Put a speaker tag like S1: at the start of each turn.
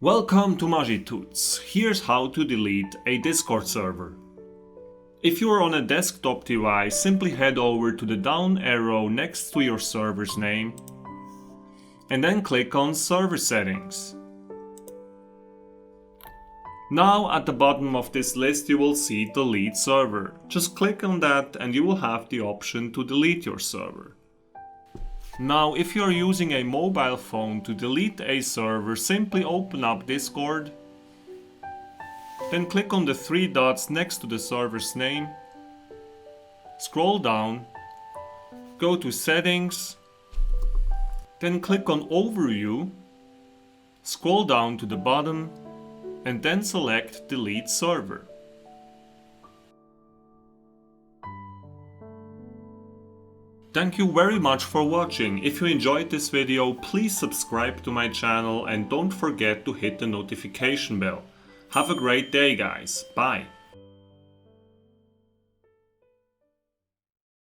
S1: Welcome to Magituts. Here's how to delete a Discord server. If you are on a desktop device, simply head over to the down arrow next to your server's name and then click on Server Settings. Now at the bottom of this list you will see Delete Server. Just click on that and you will have the option to delete your server. Now, if you are using a mobile phone to delete a server, simply open up Discord, then click on the three dots next to the server's name, scroll down, go to Settings, then click on Overview, scroll down to the bottom, and then select Delete Server. Thank you very much for watching. If you enjoyed this video, please subscribe to my channel and don't forget to hit the notification bell. Have a great day, guys. Bye.